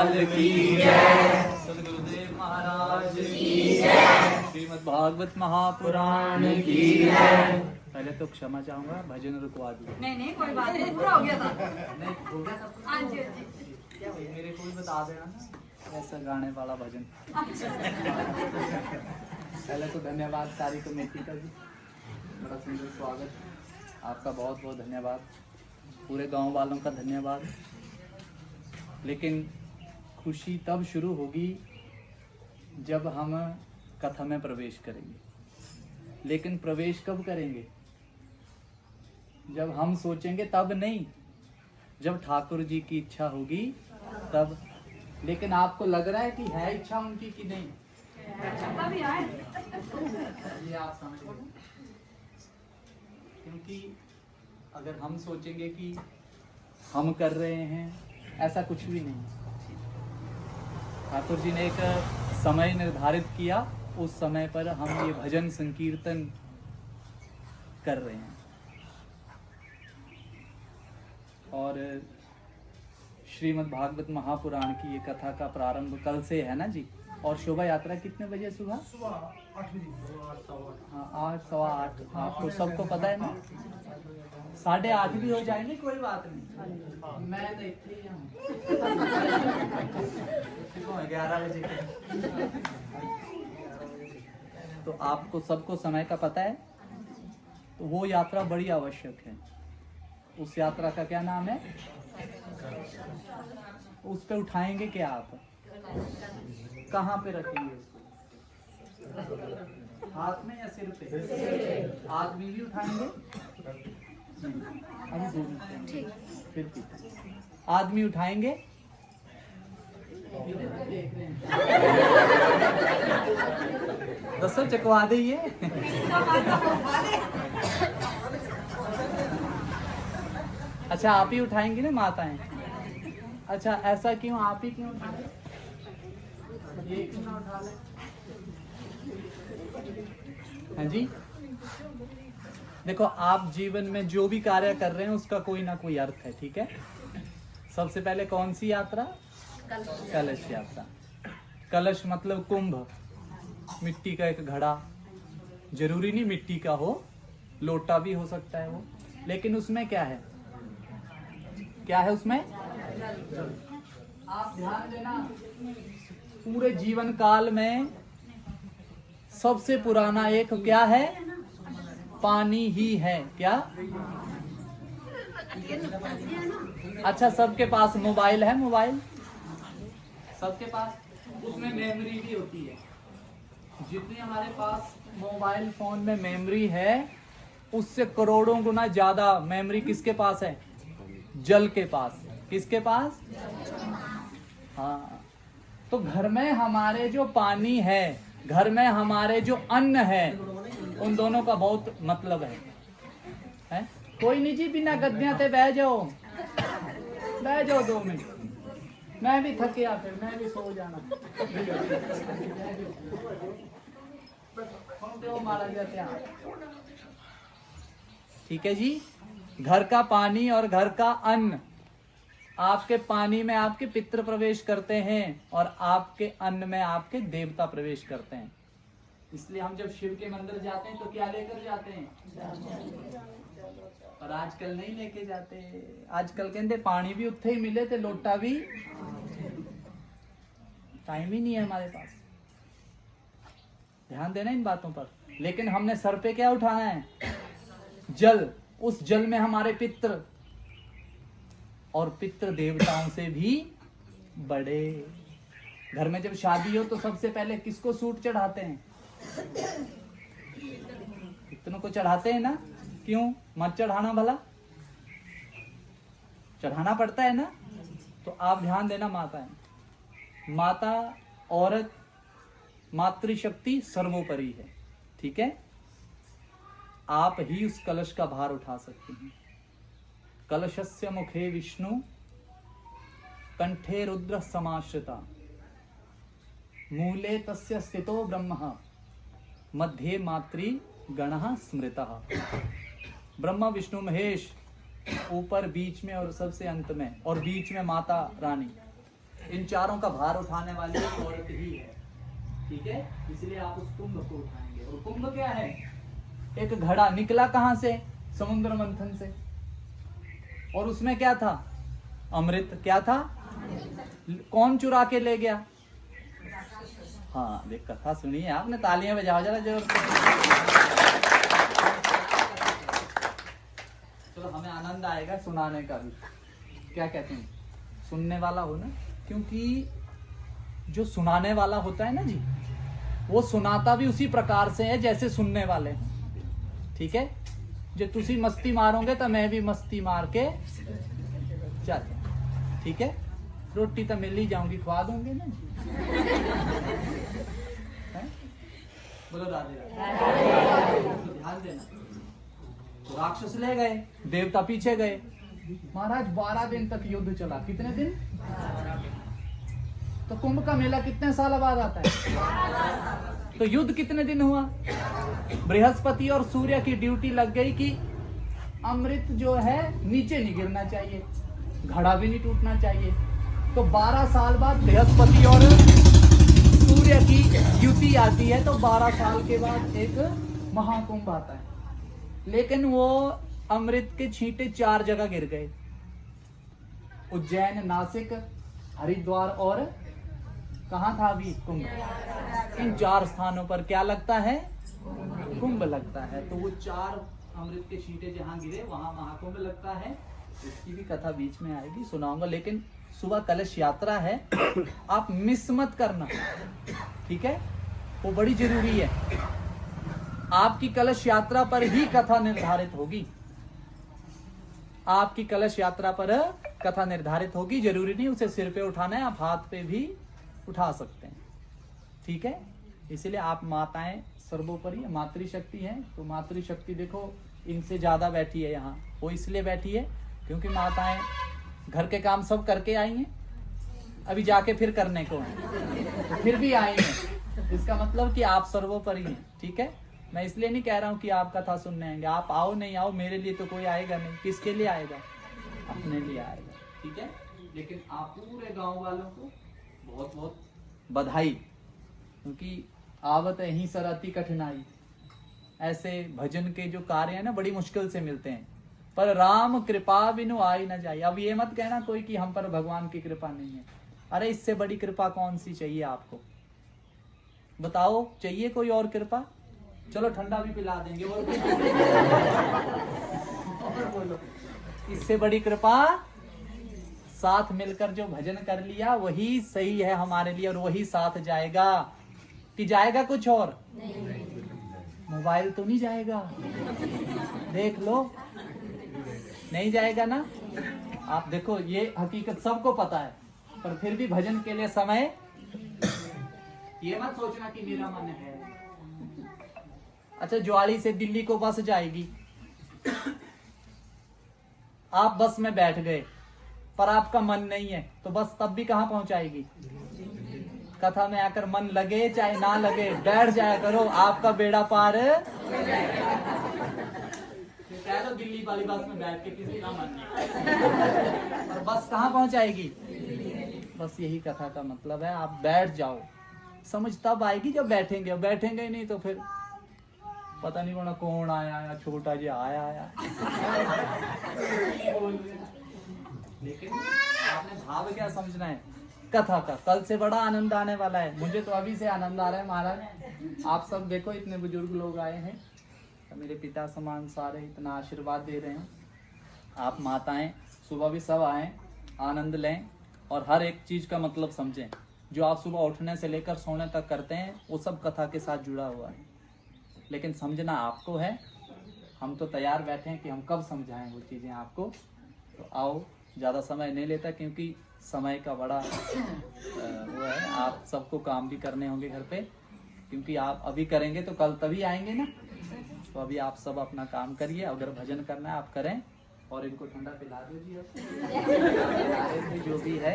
सदगुरुदेव महाराज की जय। श्रीमद् भागवत महापुराण की जय। पहले तो क्षमा चाहूंगा, भजन रुकवा दिया। नहीं कोई बात नहीं, पूरा हो गया था। नहीं हो गया सब। हाँ जी क्या भाई, मेरे को भी बता देना ना ऐसा गाने वाला भजन। पहले तो धन्यवाद सारी कमेटी का भी, बड़ा सुंदर स्वागत आपका, बहुत बहुत धन्यवाद। पूरे गांव वालों का धन्यवाद। लेकिन खुशी तब शुरू होगी जब हम कथा में प्रवेश करेंगे। लेकिन प्रवेश कब करेंगे? जब हम सोचेंगे तब नहीं, जब ठाकुर जी की इच्छा होगी तब। लेकिन आपको लग रहा है कि है इच्छा उनकी कि नहीं? भी आए। ये आप समझो, क्योंकि अगर हम सोचेंगे कि हम कर रहे हैं, ऐसा कुछ भी नहीं। ठाकुर जी ने एक समय निर्धारित किया, उस समय पर हम ये भजन संकीर्तन कर रहे हैं। और श्रीमद् भागवत महापुराण की ये कथा का प्रारंभ कल से है ना जी। और शोभा यात्रा कितने बजे? सुबह 8 बजे। हाँ, 8 सवा 8। आपको सबको पता है ना। 8:30 भी हो जाएंगे, कोई बात नहीं। मैं तो इतनी ही हूँ। 11 बजे के। तो आपको सबको समय का पता है। तो वो यात्रा बड़ी आवश्यक है। उस यात्रा का क्या नाम है? उस पे उठाएंगे क्या आप? कहाँ पे रखेंगे उसको? हाथ में या सिर पे? आदमी भी उठाएंगे। अभी दोनों फिर आदमी उठाएंगे। दसो चकवा दे ये। अच्छा, आप ही उठाएंगे ना माताएं? अच्छा, ऐसा क्यों? आप ही क्यों उठाएं? ये क्यों ना उठा ले? हाँ जी, देखो, आप जीवन में जो भी कार्य कर रहे हैं उसका कोई ना कोई अर्थ है, ठीक है। सबसे पहले कौन सी यात्रा? कलश यात्रा। कलश मतलब कुंभ, मिट्टी का एक घड़ा। जरूरी नहीं मिट्टी का हो, लोटा भी हो सकता है वो। लेकिन उसमें क्या है? क्या है उसमें? आप ध्यान देना, पूरे जीवन काल में सबसे पुराना एक क्या है? पानी ही है। क्या? अच्छा, सबके पास मोबाइल है? मोबाइल सबके पास, उसमें मेमोरी भी होती है। जितनी हमारे पास मोबाइल फोन में मेमोरी है, उससे करोड़ों गुना ज्यादा मेमोरी किसके पास है? जल के पास। किसके पास? हाँ। तो घर में हमारे जो पानी है, घर में हमारे जो अन्न है, उन दोनों का बहुत मतलब है? कोई नहीं जी, बिना गद्दियां ते बह जाओ, 2 मिनट। मैं भी थक गया, फिर मैं भी सो जाना। ठीक है जी। घर का पानी और घर का अन्न। आपके पानी में आपके पितृ प्रवेश करते हैं और आपके अन्न में आपके देवता प्रवेश करते हैं। इसलिए हम जब शिव के मंदिर जाते हैं तो क्या लेकर जाते हैं? और आजकल नहीं लेके जाते। आजकल कहते पानी भी उत्थे ही मिले थे, लोटा भी। टाइम ही नहीं है हमारे पास। ध्यान देना इन बातों पर। लेकिन हमने सर पे क्या उठाना है? जल। उस जल में हमारे पितृ, और पितृ देवताओं से भी बड़े। घर में जब शादी हो तो सबसे पहले किसको सूट चढ़ाते हैं? पितरों को चढ़ाते हैं ना। क्यों? मत चढ़ाना भला, चढ़ाना पड़ता है ना। तो आप ध्यान देना, माता औरत, मातृशक्ति सर्वोपरि है, ठीक है। आप ही उस कलश का भार उठा सकते हैं। कलशस्य मुखे विष्णु, कंठे रुद्र समाश्रिता, मूले तस्य स्थितो ब्रह्म, मध्ये मातृ गणः स्मृतः। ब्रह्मा विष्णु महेश ऊपर, बीच में और सबसे अंत में, और बीच में माता रानी। इन चारों का भार उठाने वाली एक औरत ही है, ठीक है। इसलिए आप उस कुंभ को उठाएंगे। और कुंभ क्या है? एक घड़ा निकला कहां से? समुद्र मंथन से। और उसमें क्या था? अमृत। क्या था? कौन चुरा के ले गया? हाँ, देख कथा सुनिए आपने, तालियां बजाओ जरा जोर से। चलो, हमें आनंद आएगा सुनाने का भी। क्या कहते हैं? सुनने वाला हो ना, क्योंकि जो सुनाने वाला होता है ना जी, वो सुनाता भी उसी प्रकार से है जैसे सुनने वाले हैं, ठीक है। जो तुसी मस्ती मारोगे तो मैं भी मस्ती मार के चल, ठीक है। रोटी तो मिल ही जाऊंगी, खवा दूंगे ना जी। बोलो राधे राधे। तो ध्यान देना, तो राक्षस ले गए, देवता पीछे गए। महाराज 12 दिन तक युद्ध चला। कितने दिन? तो कुंभ का मेला कितने साल बाद आता है? तो युद्ध कितने दिन हुआ? बृहस्पति और सूर्य की ड्यूटी लग गई कि अमृत जो है नीचे नहीं गिरना चाहिए, घड़ा भी नहीं टूटना चाहिए। तो 12 साल बाद बृहस्पति और सूर्य की ड्यूटी आती है, तो 12 साल के बाद एक महाकुंभ आता है। लेकिन वो अमृत के छींटे 4 जगह गिर गए, उज्जैन, नासिक, हरिद्वार और कहाँ था अभी? कुंभ। इन 4 स्थानों पर क्या लगता है? कुंभ लगता है। तो वो 4 अमृत के छींटे जहां गिरे वहां महाकुंभ लगता है। इसकी भी कथा बीच में आएगी, सुनाऊंगा। लेकिन सुबह कलश यात्रा है, आप मिस मत करना, ठीक है। वो बड़ी जरूरी है। आपकी कलश यात्रा पर ही कथा निर्धारित होगी। आपकी कलश यात्रा पर कथा निर्धारित होगी। जरूरी नहीं उसे सिर पे उठाना है, आप हाथ पे भी उठा सकते हैं, ठीक है। इसलिए आप माताएं सर्वोपरि मातृशक्ति हैं, तो मातृशक्ति देखो इनसे ज्यादा बैठी है यहाँ। वो इसलिए बैठी है क्योंकि माताएं घर के काम सब करके आई हैं, अभी जाके फिर करने को हैं, तो फिर भी आई हैं। इसका मतलब कि आप सर्वोपरि हैं, ठीक है। मैं इसलिए नहीं कह रहा हूँ कि आप कथा सुनने आएंगे। आप आओ नहीं आओ, मेरे लिए तो कोई आएगा नहीं। किसके लिए आएगा? अपने लिए आएगा, ठीक है। लेकिन आप पूरे गांव वालों को बहुत बहुत बधाई, क्योंकि आवत ही सरती कठिनाई। ऐसे भजन के जो कार्य है ना, बड़ी मुश्किल से मिलते हैं, पर राम कृपा बिनु आई न जाए। अब ये मत कहना कोई कि हम पर भगवान की कृपा नहीं है। अरे इससे बड़ी कृपा कौन सी चाहिए आपको? बताओ, चाहिए कोई और कृपा? चलो ठंडा भी पिला देंगे। और बोलो, इससे बड़ी कृपा? साथ मिलकर जो भजन कर लिया वही सही है हमारे लिए, और वही साथ जाएगा। कि जाएगा कुछ और? मोबाइल तो नहीं जाएगा, देख लो, नहीं जाएगा ना। आप देखो, ये हकीकत सबको पता है, पर फिर भी भजन के लिए समय, ये मत सोचना कि मेरा मन है। अच्छा, ज्वाली से दिल्ली को बस जाएगी, आप बस में बैठ गए, पर आपका मन नहीं है, तो बस तब भी कहां पहुंचाएगी? कथा में आकर मन लगे चाहे ना लगे, बैठ जाया करो, आपका बेड़ा पार। कह दो दिल्ली वाली बस में बैठ के, किसी का मन नहीं, और बस कहां पहुंचाएगी? बस यही कथा का मतलब है। आप बैठ जाओ, समझ तब आएगी जब बैठेंगे। बैठेंगे ही नहीं तो फिर पता नहीं कौन आया, छोटा जी आया। लेकिन आपने भाव क्या समझना है कथा का? कल से बड़ा आनंद आने वाला है। मुझे तो अभी से आनंद आ रहा है महाराज। आप सब देखो, इतने बुजुर्ग लोग आए हैं, तो मेरे पिता समान सारे इतना आशीर्वाद दे रहे हैं। आप माताएं सुबह भी सब आए, आनंद लें, और हर एक चीज का मतलब समझें। जो आप सुबह उठने से लेकर सोने तक करते हैं, वो सब कथा के साथ जुड़ा हुआ है। लेकिन समझना आपको है। हम तो तैयार बैठे हैं कि हम कब समझाएं वो चीजें आपको। तो आओ, ज्यादा समय नहीं लेता, क्योंकि समय का बड़ा वो है। आप सबको काम भी करने होंगे घर पे, क्योंकि आप अभी करेंगे तो कल तभी आएंगे ना। तो अभी आप सब अपना काम करिए, अगर भजन करना है आप करें, और इनको ठंडा पिला दीजिए जो भी है।